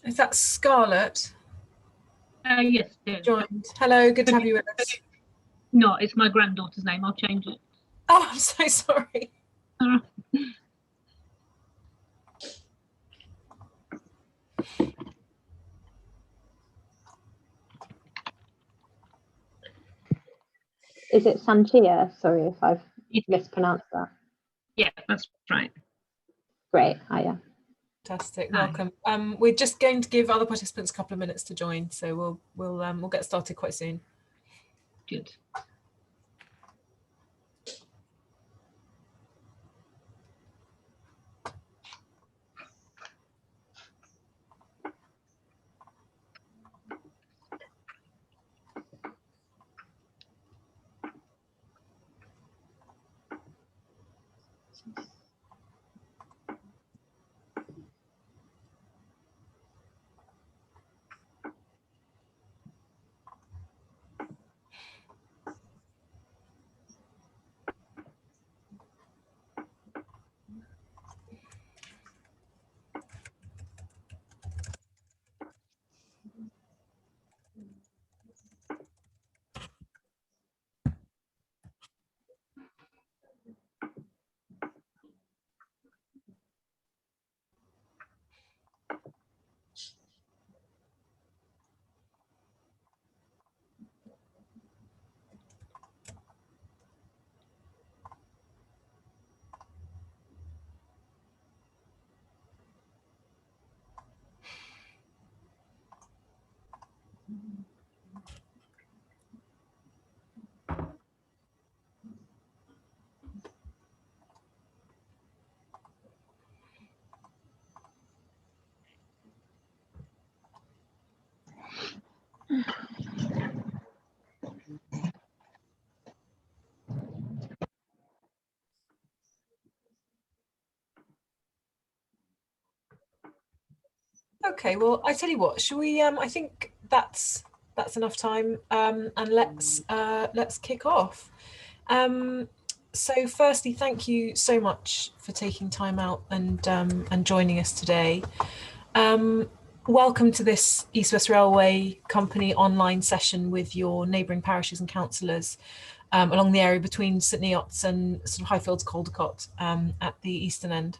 Is that Scarlett? Yes, it is. Joined. Hello, good to have you with us. No, it's my granddaughter's name. I'll change it. Oh, I'm so sorry. Is it Sanchia? Sorry if I've mispronounced that. Yeah, that's right. Great. Hiya. Fantastic. Welcome. We're just going to give other participants a couple of minutes to join, so we'll get started quite soon. Good. Okay, well, I tell you what, shall we? I think that's enough time, and let's kick off. So, firstly, thank you so much for taking time out and joining us today. Welcome to this East West Railway Company online session with your neighbouring parishes and councillors along the area between St Neots and sort of Highfields Caldecott at the eastern end.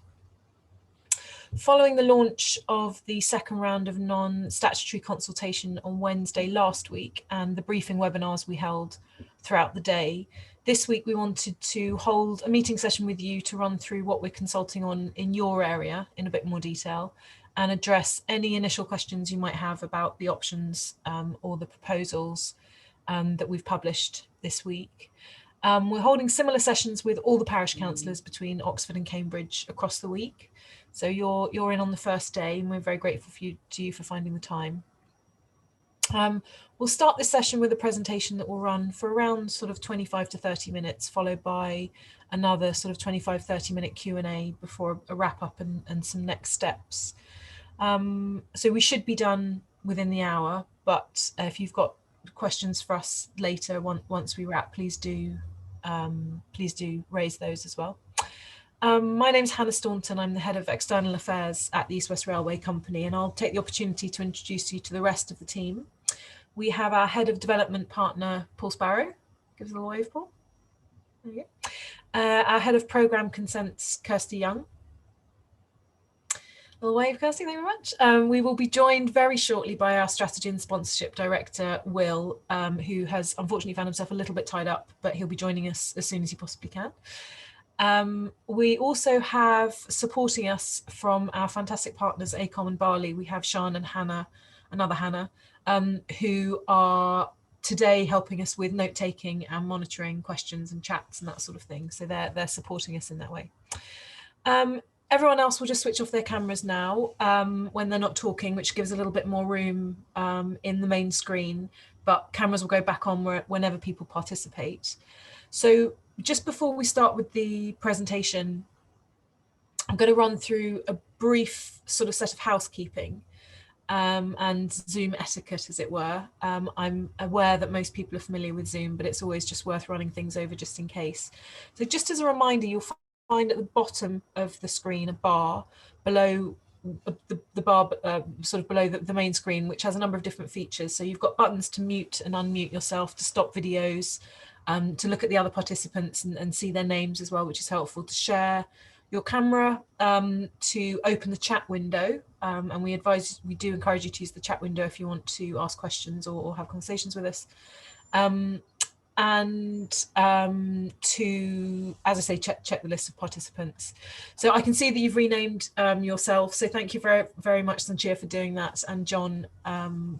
Following the launch of the second round of non-statutory consultation on Wednesday last week and the briefing webinars we held throughout the day, this week we wanted to hold a meeting session with you to run through what we're consulting on in your area in a bit more detail and address any initial questions you might have about the options or the proposals that we've published this week. We're holding similar sessions with all the parish councillors between Oxford and Cambridge across the week. So you're in on the first day and we're very grateful to you for finding the time. We'll start this session with a presentation that will run for around sort of 25 to 30 minutes, followed by another sort of 25-30 minute Q&A before a wrap up and some next steps. So we should be done within the hour, but if you've got questions for us later once we wrap, please do raise those as well. My name's Hannah Staunton. I'm the Head of External Affairs at the East West Railway Company, and I'll take the opportunity to introduce you to the rest of the team. We have our Head of Development Partner, Paul Sparrow. Give us a little wave, Paul. There you go. Our Head of Programme Consents, Kirsty Young. A little wave, Kirsty, thank you very much. We will be joined very shortly by our Strategy and Sponsorship Director, Will, who has unfortunately found himself a little bit tied up, but he'll be joining us as soon as he possibly can. We also have supporting us from our fantastic partners ACOM and Barley. We have Sian and Hannah, another Hannah, who are today helping us with note taking and monitoring questions and chats and that sort of thing. So they're supporting us in that way. Everyone else will just switch off their cameras now when they're not talking, which gives a little bit more room in the main screen, but cameras will go back on whenever people participate. So just before we start with the presentation, I'm going to run through a brief sort of set of housekeeping and Zoom etiquette, as it were. I'm aware that most people are familiar with Zoom, but it's always just worth running things over just in case. So just as a reminder, you'll find at the bottom of the screen a bar below the bar sort of below the main screen, which has a number of different features. So you've got buttons to mute and unmute yourself, to stop videos, to look at the other participants and see their names as well, which is helpful, to share your camera, to open the chat window. And we do encourage you to use the chat window if you want to ask questions or have conversations with us. And to, as I say, check the list of participants. So I can see that you've renamed yourself. So thank you very, very much, Sanchia, for doing that. And John,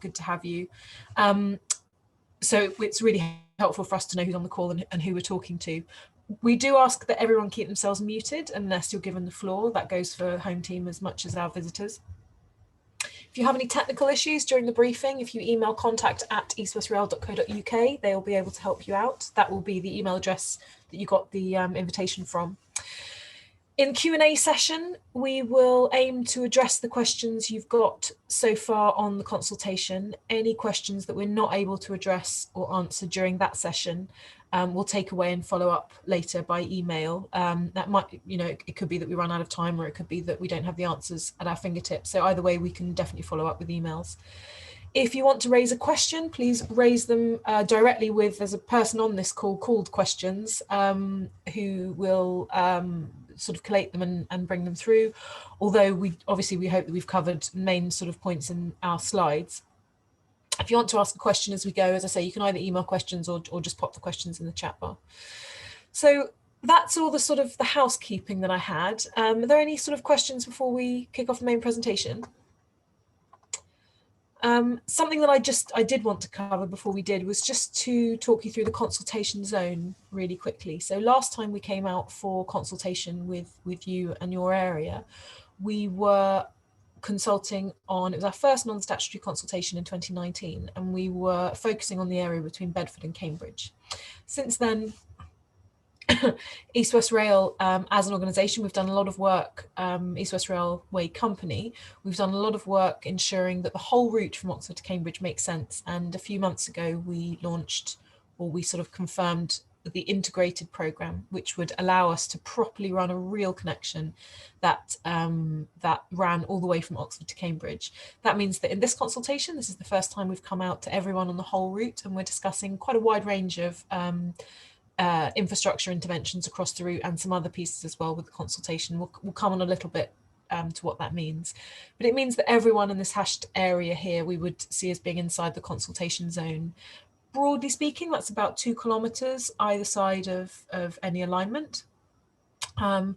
good to have you. So it's really helpful for us to know who's on the call and who we're talking to. We do ask that everyone keep themselves muted unless you're given the floor. That goes for home team as much as our visitors. If you have any technical issues during the briefing, if you email contact@eastwestrail.co.uk, they will be able to help you out. That will be the email address that you got the invitation from. In Q&A session, we will aim to address the questions you've got so far on the consultation. Any questions that we're not able to address or answer during that session, we'll take away and follow up later by email. That might, it could be that we run out of time, or it could be that we don't have the answers at our fingertips. So either way, we can definitely follow up with emails. If you want to raise a question, please raise them directly with, there's a person on this call called questions, who will sort of collate them and bring them through. Although we hope that we've covered main sort of points in our slides. If you want to ask a question as we go, as I say, you can either email questions or just pop the questions in the chat bar. So that's all the sort of the housekeeping that I had. Are there any sort of questions before we kick off the main presentation? Something that I did want to cover before we did was just to talk you through the consultation zone really quickly. So last time we came out for consultation with you and your area, we were consulting on, it was our first non-statutory consultation in 2019, and we were focusing on the area between Bedford and Cambridge. Since then, East West Rail, as an organisation, we've done a lot of work, East West Railway Company, we've done a lot of work ensuring that the whole route from Oxford to Cambridge makes sense. And a few months ago, we launched, or we sort of confirmed, the integrated programme, which would allow us to properly run a real connection that that ran all the way from Oxford to Cambridge. That means that in this consultation, this is the first time we've come out to everyone on the whole route, and we're discussing quite a wide range of infrastructure interventions across the route and some other pieces as well with the consultation. We'll come on a little bit to what that means. But it means that everyone in this hashed area here we would see as being inside the consultation zone. Broadly speaking, that's about 2 kilometres either side of any alignment. And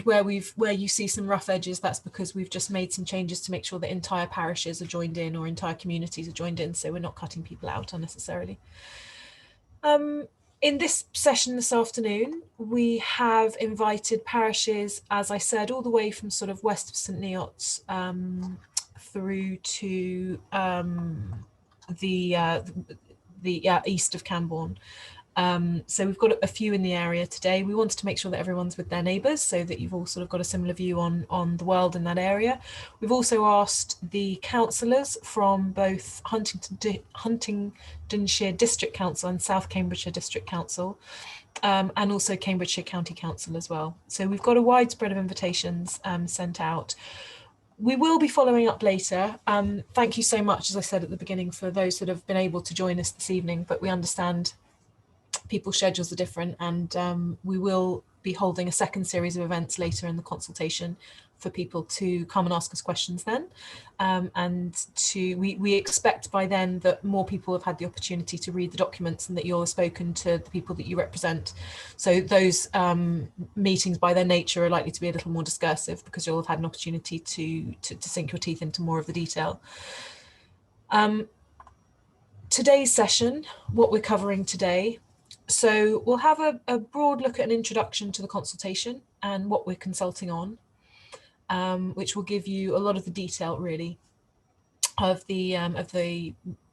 where you see some rough edges, that's because we've just made some changes to make sure that entire parishes are joined in or entire communities are joined in, so we're not cutting people out unnecessarily. In this session this afternoon, we have invited parishes, as I said, all the way from sort of west of St Neots through to the east of Camborne. So we've got a few in the area today. We wanted to make sure that everyone's with their neighbours so that you've all sort of got a similar view on the world in that area. We've also asked the councillors from both Huntingdonshire District Council and South Cambridgeshire District Council, and also Cambridgeshire County Council as well. So we've got a wide spread of invitations sent out. We will be following up later. Thank you so much, as I said at the beginning, for those that have been able to join us this evening, but we understand people's schedules are different, and we will be holding a second series of events later in the consultation for people to come and ask us questions then. We expect by then that more people have had the opportunity to read the documents and that you'll have spoken to the people that you represent. So those meetings by their nature are likely to be a little more discursive because you'll have had an opportunity to sink your teeth into more of the detail. Today's session, what we're covering today, so we'll have a broad look at an introduction to the consultation and what we're consulting on, which will give you a lot of the detail really of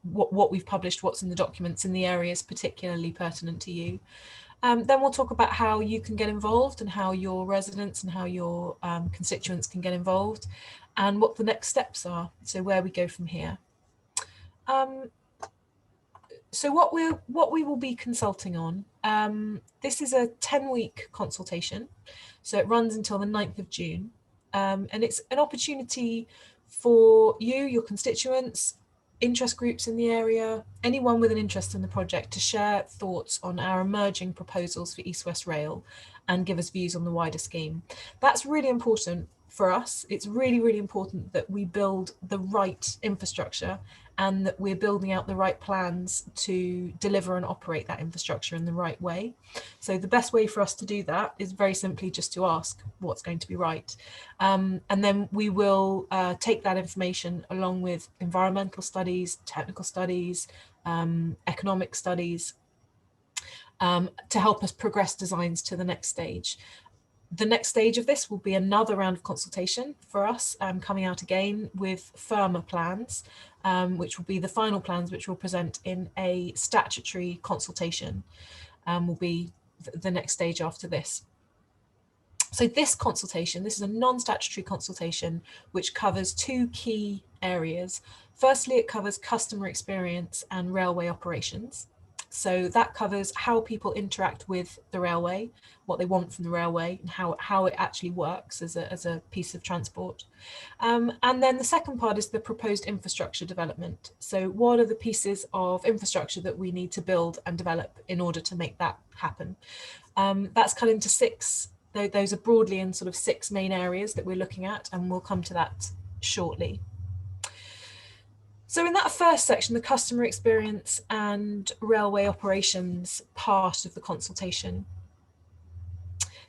what we've published, what's in the documents in the areas particularly pertinent to you. Then we'll talk about how you can get involved and how your residents and how your constituents can get involved, and what the next steps are, so where we go from here. So what we will be consulting on, this is a 10-week consultation, so it runs until the 9th of June. and it's an opportunity for you, your constituents, interest groups in the area, anyone with an interest in the project to share thoughts on our emerging proposals for East West Rail and give us views on the wider scheme. That's really important for us. It's really, really important that we build the right infrastructure and that we're building out the right plans to deliver and operate that infrastructure in the right way. So the best way for us to do that is very simply just to ask what's going to be right. And then we will take that information along with environmental studies, technical studies, economic studies, to help us progress designs to the next stage. The next stage of this will be another round of consultation for us, coming out again with firmer plans, which will be the final plans which we'll present in a statutory consultation, will be the next stage after this. So this consultation, this is a non-statutory consultation which covers two key areas. Firstly, it covers customer experience and railway operations. So that covers how people interact with the railway, what they want from the railway, and how it actually works as a piece of transport. And then the second part is the proposed infrastructure development. So what are the pieces of infrastructure that we need to build and develop in order to make that happen? That's cut into six. Those are broadly in sort of six main areas that we're looking at, and we'll come to that shortly. So in that first section, the customer experience and railway operations part of the consultation,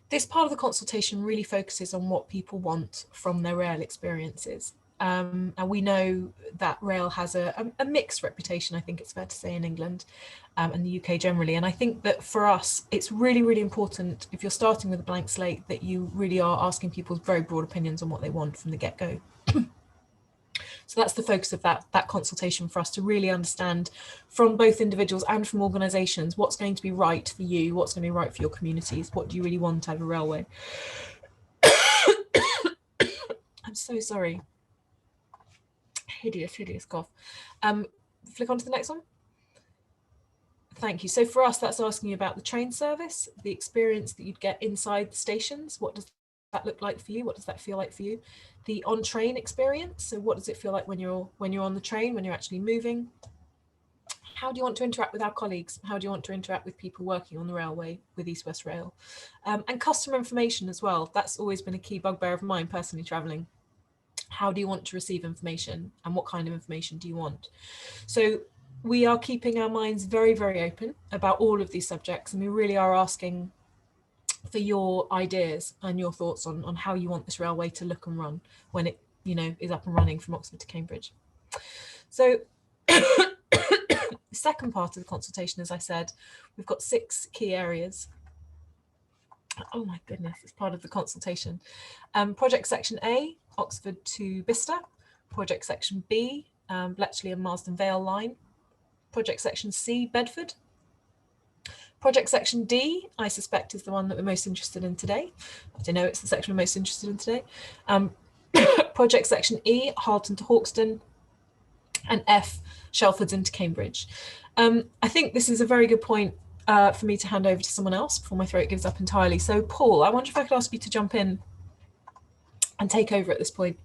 this part of the consultation really focuses on what people want from their rail experiences. And we know that rail has a mixed reputation, I think it's fair to say, in England and the UK generally. And I think that for us, it's really, really important, if you're starting with a blank slate, that you really are asking people's very broad opinions on what they want from the get-go. So that's the focus of that consultation for us, to really understand from both individuals and from organisations what's going to be right for you, what's going to be right for your communities, what do you really want out of a railway. I'm so sorry. Hideous cough. Flick on to the next one. Thank you. So for us, that's asking you about the train service, the experience that you'd get inside the stations. What does that look like for you? What does that feel like for you? The on-train experience. So what does it feel like when you're on the train, when you're actually moving? How do you want to interact with our colleagues? How do you want to interact with people working on the railway with East West Rail? And customer information as well. That's always been a key bugbear of mine personally travelling. How do you want to receive information, and what kind of information do you want? So we are keeping our minds very, very open about all of these subjects, and we really are asking for your ideas and your thoughts on how you want this railway to look and run when it, is up and running from Oxford to Cambridge. So the second part of the consultation, as I said, we've got 6 key areas. Oh my goodness, it's part of the consultation. Project section A, Oxford to Bicester. Project section B, Bletchley and Marsden Vale line. Project section C, Bedford. Project section D, I suspect, is the one that we're most interested in today. I don't know, it's the section we're most interested in today. Project section E, Harlton to Hawkston. And F, Shelfords into Cambridge. I think this is a very good point for me to hand over to someone else before my throat gives up entirely. So Paul, I wonder if I could ask you to jump in and take over at this point.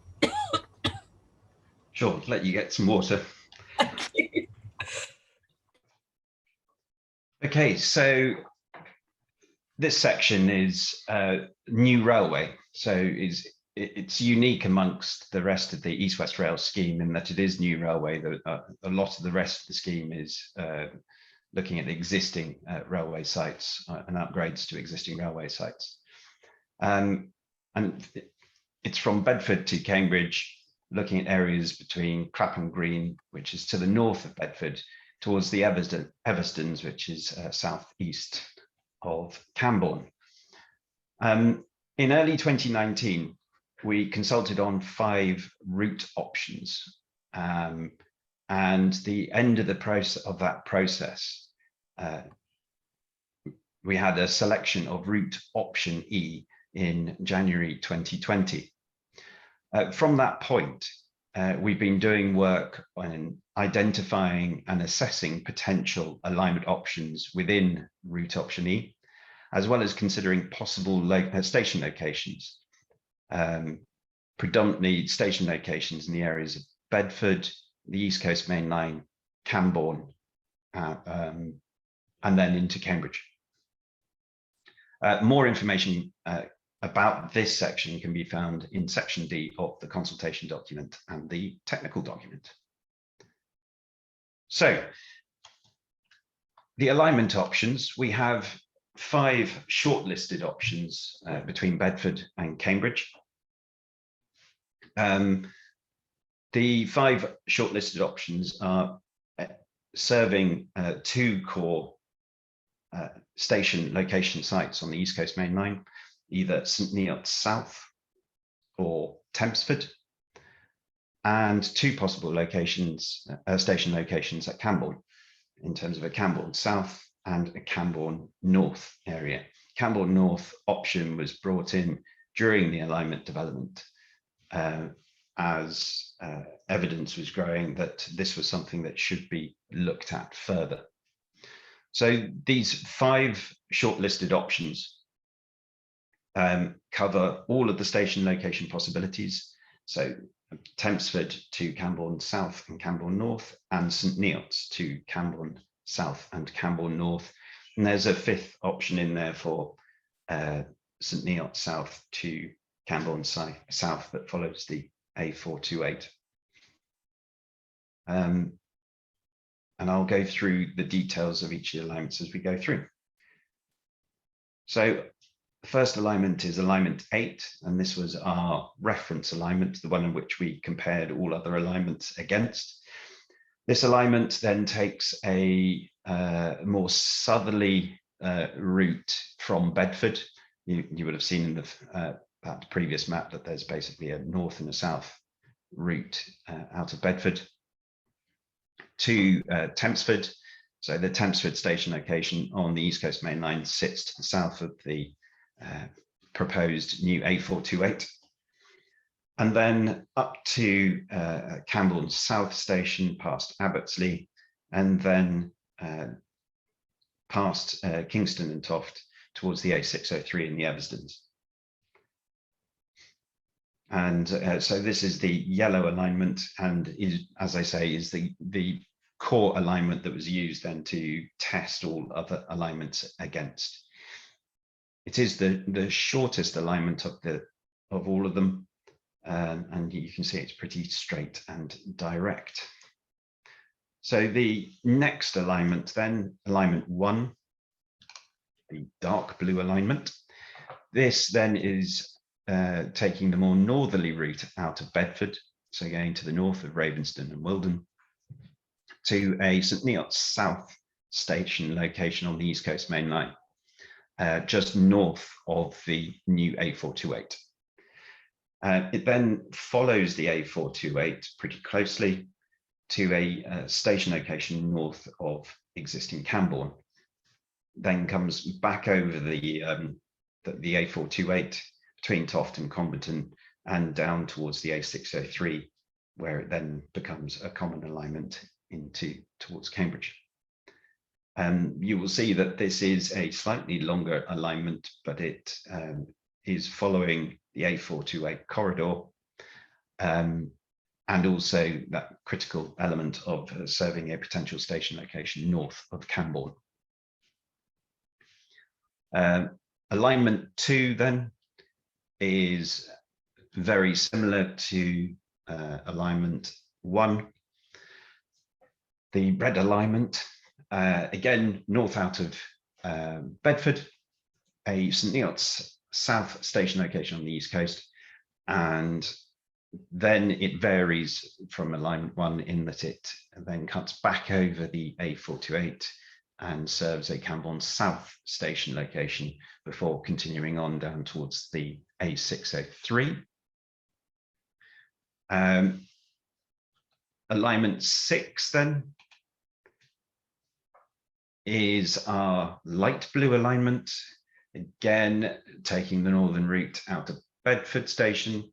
Sure, let you get some water. Thank you. Okay, so this section is new railway. So it's unique amongst the rest of the East West Rail scheme in that it is new railway. A lot of the rest of the scheme is looking at the existing railway sites and upgrades to existing railway sites. And it's from Bedford to Cambridge, looking at areas between Clapham Green, which is to the north of Bedford, towards the Everstons, which is southeast of Camborne. In early 2019, we consulted on 5 route options, and the end of that process, we had a selection of route option E in January 2020. From that point, we've been doing work on identifying and assessing potential alignment options within route option E, as well as considering possible station locations. predominantly station locations in the areas of Bedford, the East Coast Main Line, Camborne, and then into Cambridge. More information about this section can be found in section D of the consultation document and the technical document. So the alignment options, we have 5 shortlisted options between Bedford and Cambridge. The 5 shortlisted options are serving 2 core station location sites on the East Coast Main Line, either St Neots South or Tempsford, and 2 possible locations, station locations at Camborne, in terms of a Camborne South and a Camborne North area. Camborne North option was brought in during the alignment development as evidence was growing that this was something that should be looked at further. So these 5 shortlisted options cover all of the station location possibilities. So Tempsford to Camborne South and Camborne North, and St Neots to Camborne South and Camborne North. And there's a 5th option in there for St Neots South to Camborne South that follows the A428. And I'll go through the details of each of the alignments as we go through. So the first alignment is alignment 8, and this was our reference alignment, the one in which we compared all other alignments against. This alignment then takes a more southerly route from Bedford. You would have seen in that previous map that there's basically a north and a south route out of Bedford to Tempsford. So the Tempsford station location on the East Coast Main Line sits to the south of the proposed new A428, and then up to Camborne South Station past Abbottsley, and then past Kingston and Toft towards the A603 in the Eversdens. And so this is the yellow alignment, and is, as I say, is the core alignment that was used then to test all other alignments against. It is the shortest alignment of all of them, and you can see it's pretty straight and direct. So the next alignment then, alignment 1, the dark blue alignment. This then is taking the more northerly route out of Bedford, so going to the north of Ravenston and Wilden, to a St Neots South station location on the East Coast Main Line, just north of the new A428. It then follows the A428 pretty closely to a station location north of existing Camborne, then comes back over the A428 between Toft and Comberton and down towards the A603, where it then becomes a common alignment towards Cambridge. You will see that this is a slightly longer alignment, but it is following the A428 corridor, and also that critical element of serving a potential station location north of Camborne. Alignment 2 then is very similar to alignment 1. The red alignment, again, north out of Bedford, a St Neots South station location on the East Coast, and then it varies from alignment 1 in that it then cuts back over the A428 and serves a Camborne South station location before continuing on down towards the A603. Alignment 6 then is our light blue alignment, again taking the northern route out of Bedford station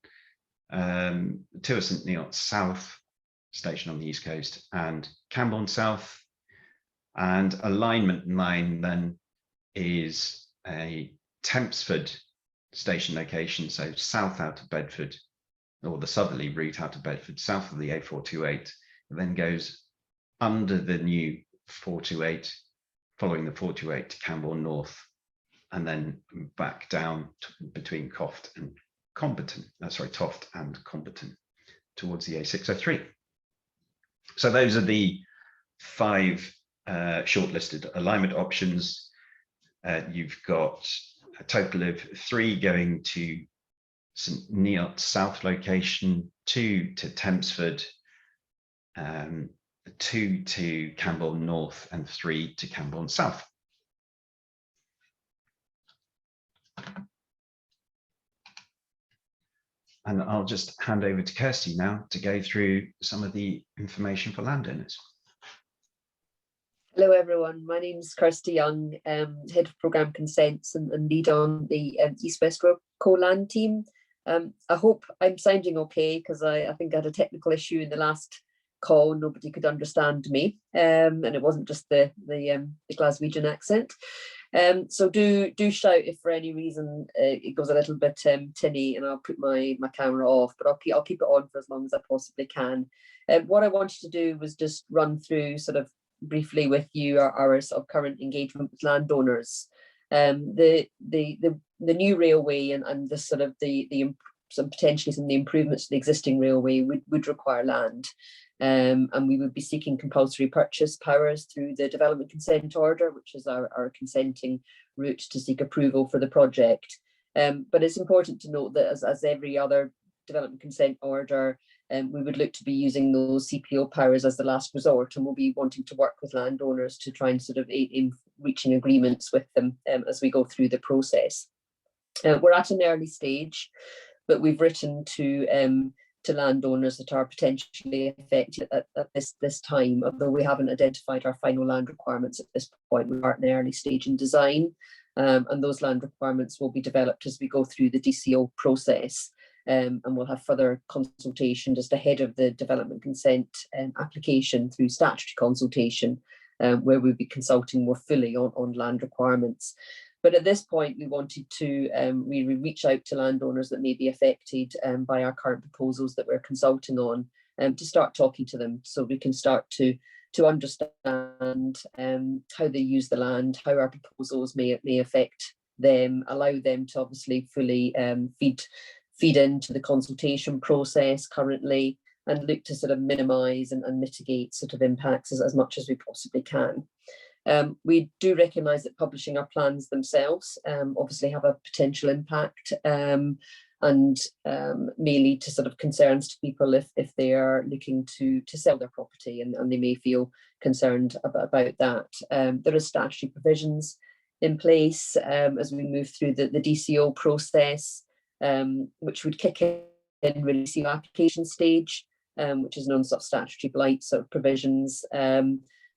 to a St Neots South station on the East Coast and Camborne South. And alignment 9 then is a Tempsford station location, so south out of Bedford or the southerly route out of Bedford, south of the A428, then goes under the new 428, following the 428 to Camborne North, and then back down between Toft and Comberton towards the A603. So those are the 5 shortlisted alignment options. You've got a total of 3 going to St Neots South location, 2 to Tempsford, 2 to Camborne North, and 3 to Camborne South. And I'll just hand over to Kirsty now to go through some of the information for landowners. Hello everyone, my name is Kirsty Young, Head of Programme Consents and lead on the East West Road Co-Land team. I hope I'm sounding okay, because I think I had a technical issue in the last call. Nobody could understand me, and it wasn't just the Glaswegian accent. So do shout if for any reason it goes a little bit tinny, and I'll put my camera off, but I'll keep it on for as long as I possibly can. What I wanted to do was just run through sort of briefly with you our sort of current engagement with landowners. The new railway and the sort of some potentially some of the improvements to the existing railway would require land. And we would be seeking compulsory purchase powers through the development consent order, which is our consenting route to seek approval for the project. But it's important to note that as every other development consent order, we would look to be using those CPO powers as the last resort, and we'll be wanting to work with landowners to try and sort of aim reaching agreements with them as we go through the process. We're at an early stage, but we've written to landowners that are potentially affected at this time, although we haven't identified our final land requirements at this point. We are at an early stage in design, and those land requirements will be developed as we go through the DCO process. And we'll have further consultation just ahead of the development consent application through statutory consultation, where we'll be consulting more fully on land requirements. But at this point, we wanted to really reach out to landowners that may be affected by our current proposals that we're consulting on, to start talking to them, so we can start to understand how they use the land, how our proposals may affect them, allow them to obviously fully feed into the consultation process currently, and look to sort of minimise and mitigate sort of impacts as much as we possibly can. We do recognise that publishing our plans themselves obviously have a potential impact, and may lead to sort of concerns to people if they are looking to sell their property, and they may feel concerned about that. There are statutory provisions in place as we move through the DCO process, which would kick in really DCO application stage, which is known as statutory blight sort of provisions.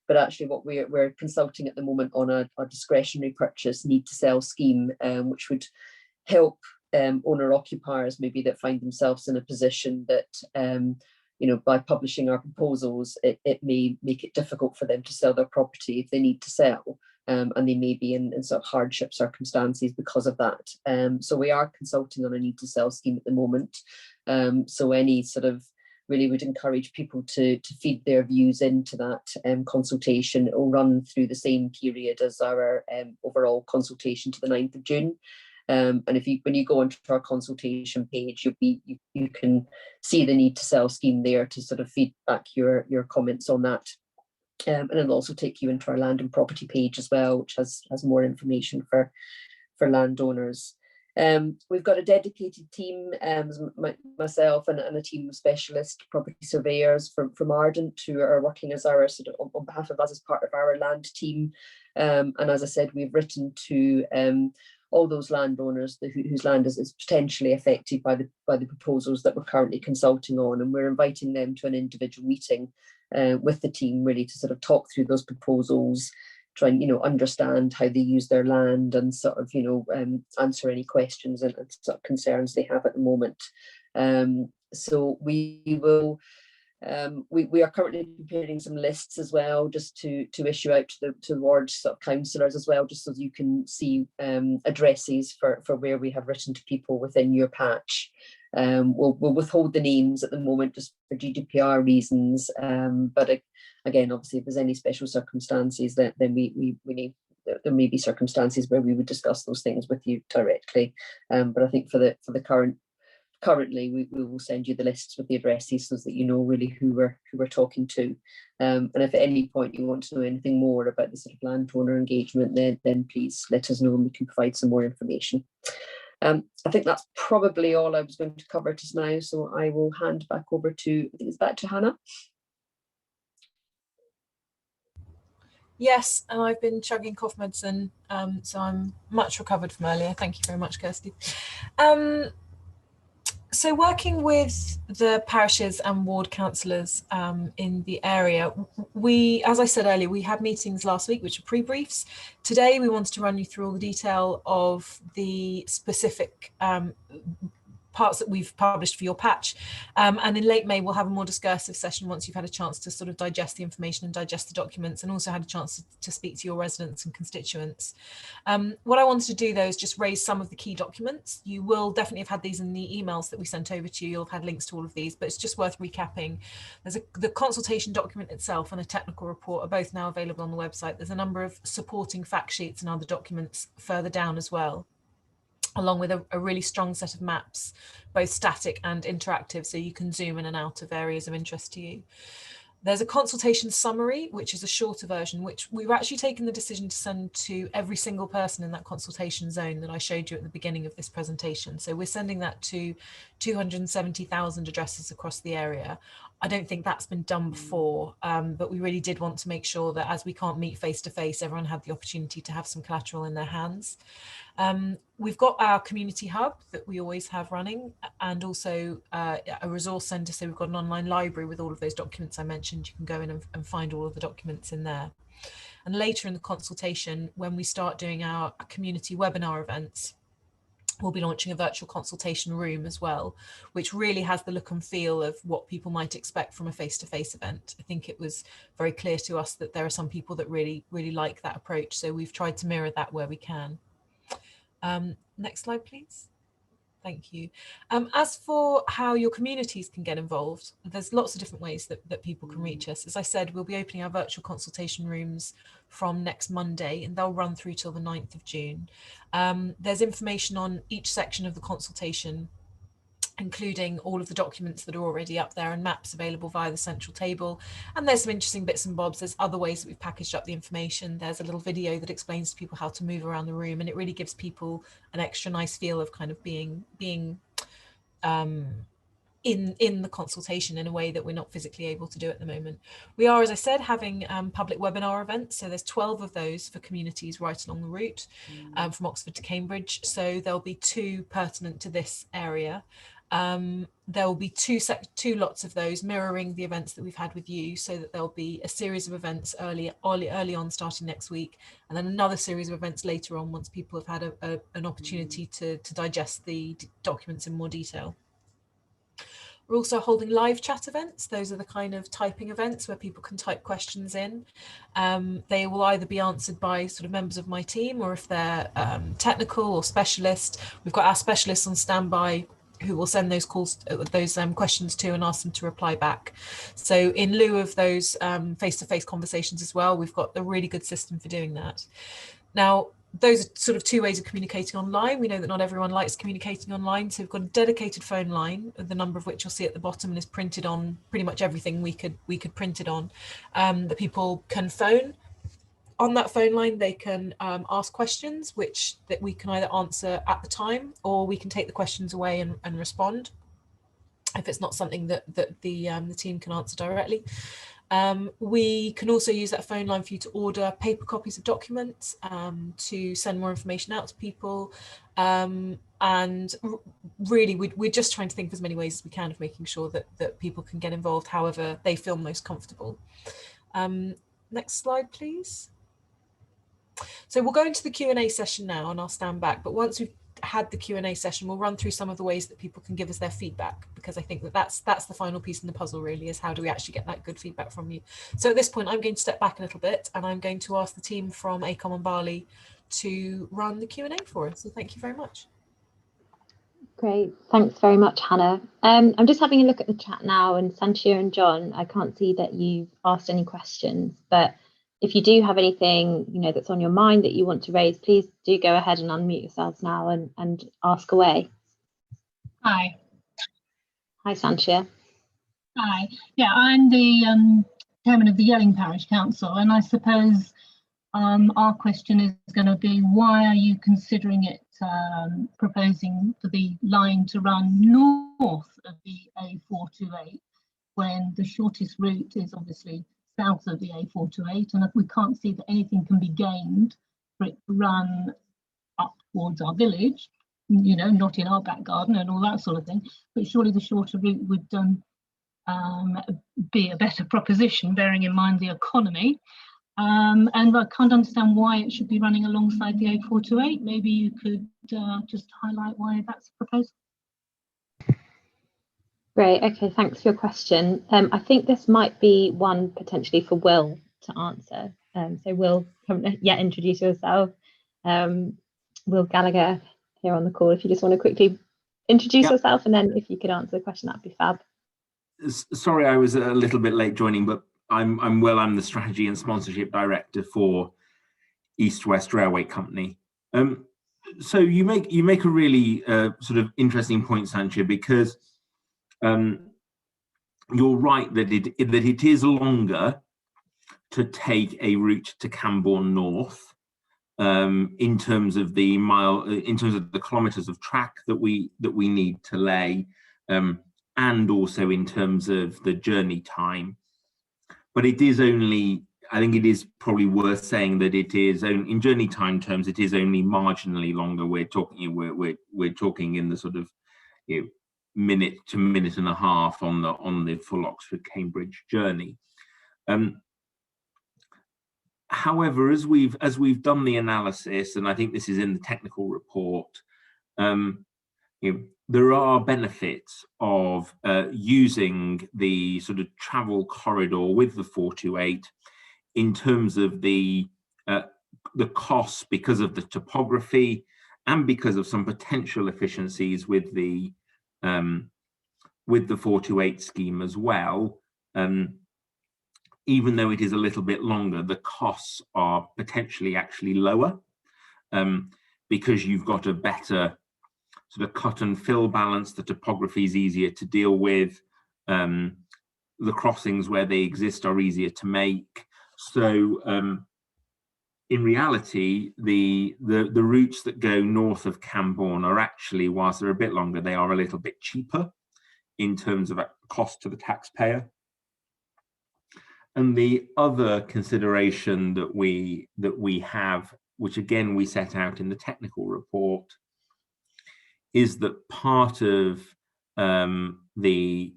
But actually what we're consulting at the moment on a discretionary purchase need to sell scheme, which would help owner occupiers maybe that find themselves in a position that by publishing our proposals, it may make it difficult for them to sell their property if they need to sell. And they may be in sort of hardship circumstances because of that. So we are consulting on a need to sell scheme at the moment. So any sort of really would encourage people to feed their views into that consultation. It will run through the same period as our overall consultation to the 9th of June. And when you go onto our consultation page, you can see the need to sell scheme there to sort of feed back your comments on that. And it'll also take you into our land and property page as well, which has more information for landowners. We've got a dedicated team, myself and a team of specialist property surveyors from Ardent, who are working as our sort of on behalf of us as part of our land team. And as I said, we've written to all those landowners whose land is potentially affected by the proposals that we're currently consulting on, and we're inviting them to an individual meeting with the team, really to sort of talk through those proposals, try and understand how they use their land, and sort of answer any questions and sort of concerns they have at the moment. So we will. We are currently preparing some lists as well, just to issue out to the ward sort of councillors as well, just so you can see addresses for where we have written to people within your patch. We'll withhold the names at the moment just for GDPR reasons, but again, obviously, if there's any special circumstances, then we need. There may be circumstances where we would discuss those things with you directly, but I think for the currently we will send you the lists with the addresses so that you know really who we're talking to, and if at any point you want to know anything more about the sort of landowner engagement, then please let us know and we can provide some more information. I think that's probably all I was going to cover just now, so I will hand back over to, I think it's back to Hannah. Yes, and I've been chugging cough medicine, so I'm much recovered from earlier. Thank you very much, Kirsty. So working with the parishes and ward councillors in the area, as I said earlier, we had meetings last week, which are pre-briefs. Today, we wanted to run you through all the detail of the specific parts that we've published for your patch, and in late May we'll have a more discursive session once you've had a chance to sort of digest the information and digest the documents, and also had a chance to speak to your residents and constituents. What I wanted to do though is just raise some of the key documents. You will definitely have had these in the emails that we sent over to you. You'll have had links to all of these, but it's just worth recapping. There's the consultation document itself and a technical report are both now available on the website. There's a number of supporting fact sheets and other documents further down as well, along with a really strong set of maps, both static and interactive, so you can zoom in and out of areas of interest to you. There's a consultation summary, which is a shorter version, which we've actually taken the decision to send to every single person in that consultation zone that I showed you at the beginning of this presentation. So we're sending that to 270,000 addresses across the area. I don't think that's been done before, but we really did want to make sure that as we can't meet face to face, everyone had the opportunity to have some collateral in their hands. We've got our community hub that we always have running, and also a resource centre. So we've got an online library with all of those documents I mentioned. You can go in and find all of the documents in there. And later in the consultation, when we start doing our community webinar events, we'll be launching a virtual consultation room as well, which really has the look and feel of what people might expect from a face-to-face event. I think it was very clear to us that there are some people that really like that approach. So we've tried to mirror that where we can. Next slide, please. Thank you. As for how your communities can get involved, there's lots of different ways that people can reach us. As I said, we'll be opening our virtual consultation rooms from next Monday, and they'll run through till the 9th of June. There's information on each section of the consultation, including all of the documents that are already up there and maps available via the central table. And there's some interesting bits and bobs. There's other ways that we've packaged up the information. There's a little video that explains to people how to move around the room, and it really gives people an extra nice feel of kind of being in the consultation in a way that we're not physically able to do at the moment. We are, as I said, having public webinar events. So there's 12 of those for communities right along the route from Oxford to Cambridge. So there'll be 2 pertinent to this area. There will be two lots of those mirroring the events that we've had with you, so that there'll be a series of events early on starting next week, and then another series of events later on once people have had an opportunity to digest the documents in more detail. We're also holding live chat events. Those are the kind of typing events where people can type questions in. They will either be answered by sort of members of my team, or if they're technical or specialist, we've got our specialists on standby who will send those calls, those questions to, and ask them to reply back. So in lieu of those face-to-face conversations as well, we've got a really good system for doing that. Now, those are sort of 2 ways of communicating online. We know that not everyone likes communicating online, so we've got a dedicated phone line, the number of which you'll see at the bottom and is printed on pretty much everything we could print it on, that people can phone. On that phone line, they can ask questions, that we can either answer at the time, or we can take the questions away and respond if it's not something that the team can answer directly. We can also use that phone line for you to order paper copies of documents, to send more information out to people. And really, we're just trying to think of as many ways as we can of making sure that people can get involved however they feel most comfortable. Next slide, please. So we'll go into the Q&A session now, and I'll stand back. But once we've had the Q&A session, we'll run through some of the ways that people can give us their feedback, because I think that's the final piece in the puzzle, really, is how do we actually get that good feedback from you. So at this point, I'm going to step back a little bit, and I'm going to ask the team from ACOM and Barley to run the Q&A for us. So thank you very much. Great, thanks very much, Hannah. I'm just having a look at the chat now, and Sanchia and John, I can't see that you've asked any questions, but if you do have anything, you know, that's on your mind that you want to raise, please do go ahead and unmute yourselves now and ask away. Hi. Hi, Sanchia. Hi. Yeah, I'm the chairman of the Yelling Parish Council, and I suppose our question is going to be, why are you considering it proposing for the line to run north of the A428 when the shortest route is obviously south of the A428, and if we can't see that anything can be gained for it to run up towards our village, you know, not in our back garden and all that sort of thing, but surely the shorter route would be a better proposition, bearing in mind the economy. And I can't understand why it should be running alongside the A428. Maybe you could just highlight why that's proposed. Great, okay, thanks for your question. I think this might be one potentially for Will to answer. So Will, introduce yourself. Will Gallagher here on the call. If you just want to quickly introduce yourself, and then if you could answer the question, that'd be fab. Sorry, I was a little bit late joining, but I'm Will. I'm the strategy and sponsorship director for East West Railway Company. So you make a really sort of interesting point, Sanchia, because you're right that it is longer to take a route to Camborne North in terms of the kilometres of track that we need to lay, and also in terms of the journey time. But it is only, I think it is probably worth saying that it is only, in journey time terms, it is only marginally longer. We're talking in the sort of, you know, minute to minute and a half on the full Oxford Cambridge journey. However, as we've done the analysis, and I think this is in the technical report, you know, there are benefits of using the sort of travel corridor with the 428 in terms of the costs because of the topography and because of some potential efficiencies with the 428 scheme as well. Even though it is a little bit longer, the costs are potentially actually lower because you've got a better sort of cut and fill balance. The topography is easier to deal with. The crossings where they exist are easier to make. So in reality, the routes that go north of Camborne are actually, whilst they're a bit longer, they are a little bit cheaper in terms of cost to the taxpayer. And the other consideration that we have, which again we set out in the technical report, is that part of the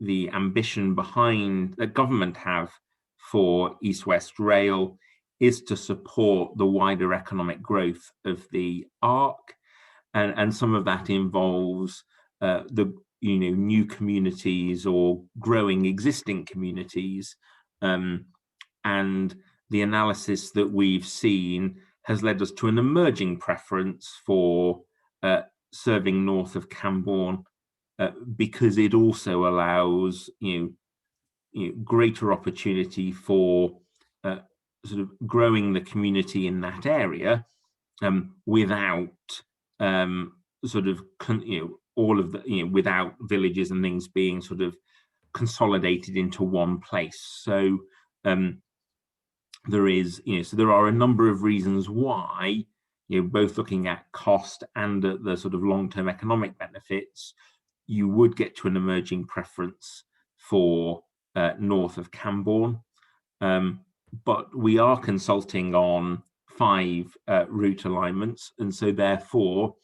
ambition behind that government have for East West Rail is to support the wider economic growth of the ARC, and some of that involves new communities or growing existing communities. And the analysis that we've seen has led us to an emerging preference for serving north of Camborne because it also allows greater opportunity for sort of growing the community in that area without without villages and things being sort of consolidated into one place. So there are a number of reasons why, both looking at cost and at the sort of long-term economic benefits, you would get to an emerging preference for north of Camborne. But we are consulting on 5 route alignments, and so therefore,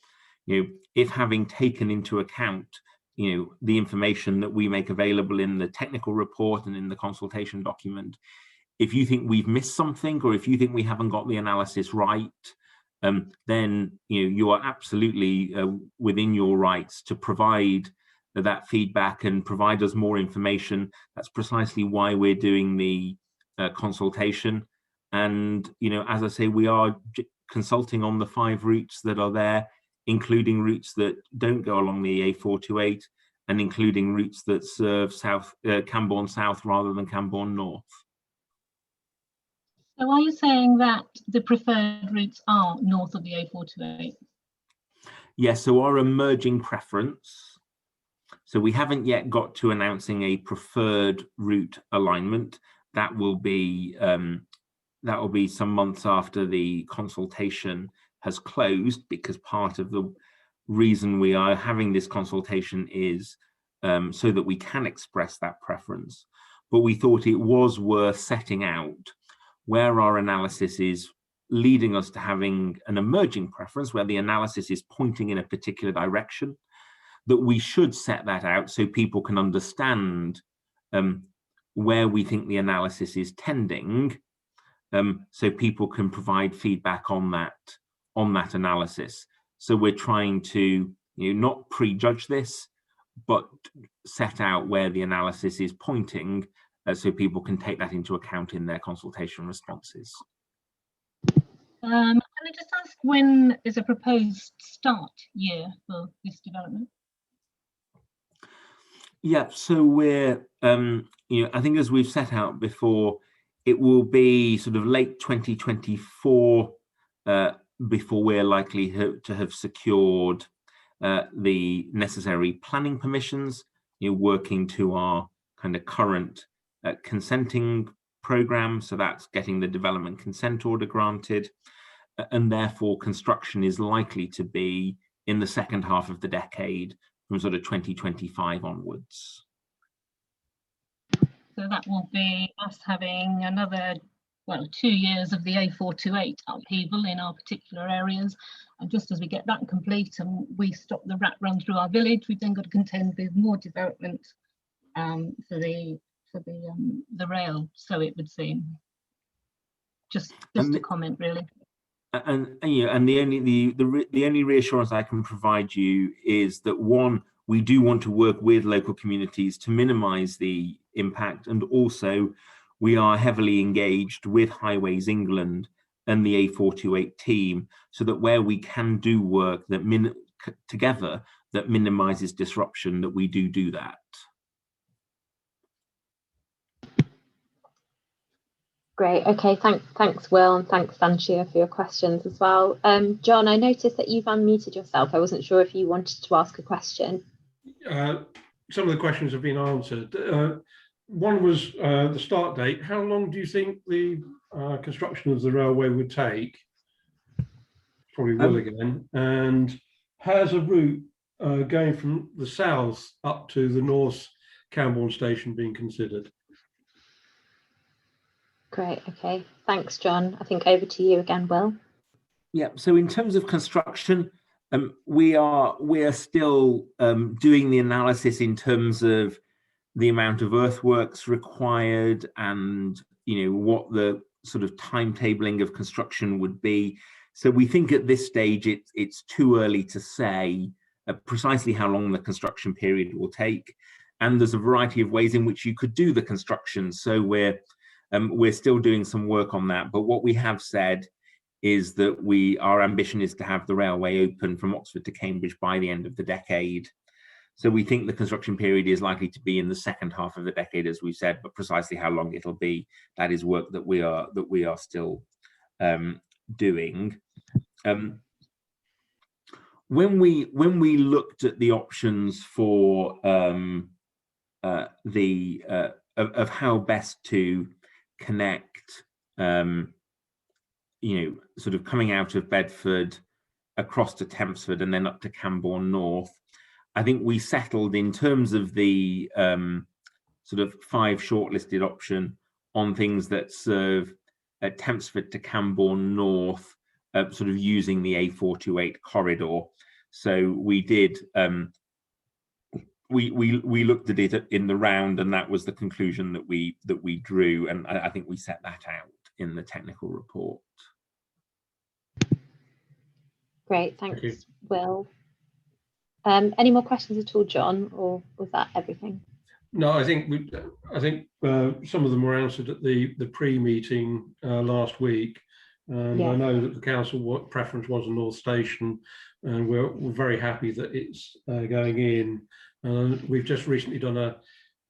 if having taken into account the information that we make available in the technical report and in the consultation document, if you think we've missed something, or if you think we haven't got the analysis right, then you are absolutely within your rights to provide that feedback and provide us more information. That's precisely why we're doing the consultation. And as I say, we are consulting on the 5 routes that are there. including routes that don't go along the A428, and including routes that serve Cambourne South rather than Cambourne North. So are you saying that the preferred routes are north of the A428? Yes, so our emerging preference, so we haven't yet got to announcing a preferred route alignment. That will be some months after the consultation has closed, because part of the reason we are having this consultation is so that we can express that preference. But we thought it was worth setting out where our analysis is leading us to having an emerging preference, where the analysis is pointing in a particular direction, that we should set that out so people can understand where we think the analysis is tending, so people can provide feedback on that analysis. So we're trying to not prejudge this, but set out where the analysis is pointing, so people can take that into account in their consultation responses. Can I just ask, when is a proposed start year for this development? Yeah, so we're, I think as we've set out before, it will be sort of late 2024 before we're likely to have secured the necessary planning permissions, working to our kind of current consenting programme. So that's getting the development consent order granted, and therefore construction is likely to be in the second half of the decade, from sort of 2025 onwards. So that will be us having another, well, 2 years of the A428 upheaval in our particular areas. And just as we get that complete and we stop the rat run through our village, we've then got to contend with more development for the rail, so it would seem. Just a comment, really. And the only reassurance I can provide you is that, one, we do want to work with local communities to minimise the impact, and also we are heavily engaged with Highways England and the A428 team, so that where we can do work that together that minimises disruption, that we do that. Great. Okay. Thanks, Will, and thanks, Vanshia, for your questions as well. John, I noticed that you've unmuted yourself. I wasn't sure if you wanted to ask a question. Some of the questions have been answered. One was the start date. How long do you think the construction of the railway would take? Probably will again. And has a route going from the south up to the north Cambourne station been considered? Great. Okay. Thanks, John. I think over to you again, Will. Yeah. So in terms of construction, we are still doing the analysis in terms of the amount of earthworks required, and what the sort of timetabling of construction would be. So we think at this stage it's too early to say precisely how long the construction period will take, and there's a variety of ways in which you could do the construction. So we're still doing some work on that, but what we have said is that our ambition is to have the railway open from Oxford to Cambridge by the end of the decade. So we think the construction period is likely to be in the second half of the decade, as we said, but precisely how long it'll be, that is work that we are still doing. When we looked at the options for of how best to connect, sort of coming out of Bedford across to Tempsford and then up to Cambourne North, I think we settled in terms of the sort of 5 shortlisted option on things that serve Tempsford to Cambourne North, sort of using the A428 corridor. So we did, we looked at it in the round, and that was the conclusion that we drew, and I think we set that out in the technical report. Great, thanks, Will. Any more questions at all, John, or was that everything? No, I think some of them were answered at the pre-meeting last week. And Yeah. I know that the council preference was a North Station, and we're very happy that it's going in. We've just recently done a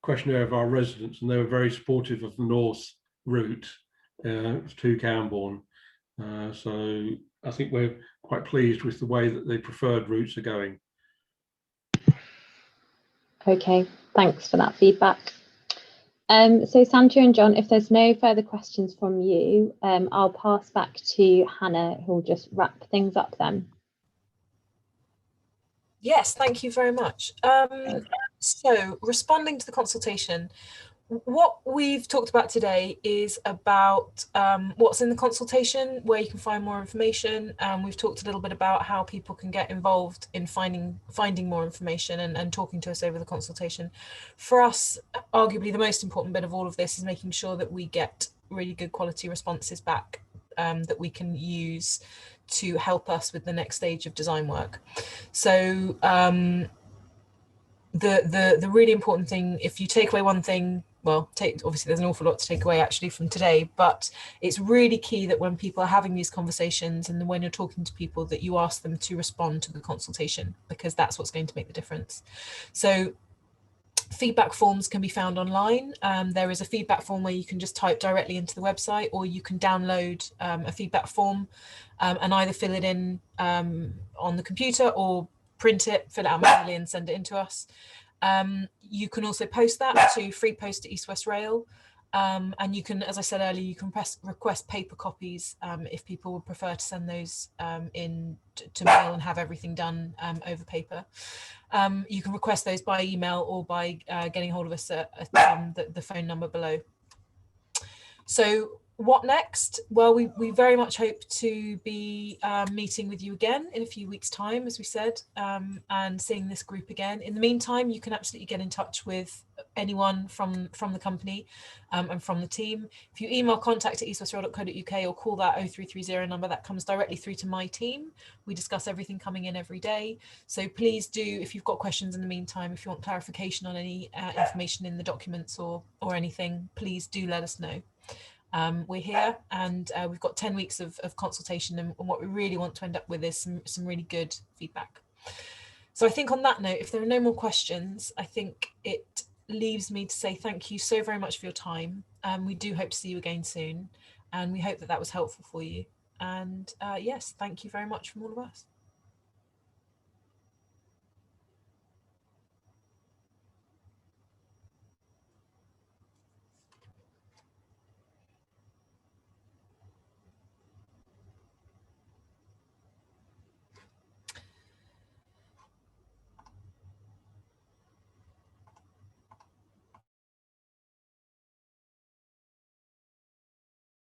questionnaire of our residents, and they were very supportive of the North route to Camborne. So I think we're quite pleased with the way that the preferred routes are going. Okay, thanks for that feedback. So Sandra and John, if there's no further questions from you, I'll pass back to Hannah, who'll just wrap things up then. Yes, thank you very much. So responding to the consultation, what we've talked about today is about what's in the consultation, where you can find more information. We've talked a little bit about how people can get involved in finding more information and talking to us over the consultation. For us, arguably the most important bit of all of this is making sure that we get really good quality responses back that we can use to help us with the next stage of design work. So the really important thing, if you take away one thing, well, obviously there's an awful lot to take away actually from today, but it's really key that when people are having these conversations and when you're talking to people, that you ask them to respond to the consultation, because that's what's going to make the difference. So feedback forms can be found online. There is a feedback form where you can just type directly into the website, or you can download a feedback form and either fill it in on the computer or print it, fill it out manually and send it in to us. You can also post that to free post to East West Rail. And you can, as I said earlier, you can request paper copies if people would prefer to send those in to mail and have everything done over paper. You can request those by email or by getting hold of us at the phone number below. So what next? Well, we very much hope to be meeting with you again in a few weeks' time, as we said, and seeing this group again. In the meantime, you can absolutely get in touch with anyone from the company and from the team. If you email contact@eastwestrail.co.uk or call that 0330 number, that comes directly through to my team. We discuss everything coming in every day. So please do, if you've got questions in the meantime, if you want clarification on any information in the documents or anything, please do let us know. We're here, and we've got 10 weeks of consultation, and what we really want to end up with is some really good feedback. So I think on that note, if there are no more questions, I think it leaves me to say thank you so very much for your time. We do hope to see you again soon, and we hope that was helpful for you. And yes, thank you very much from all of us.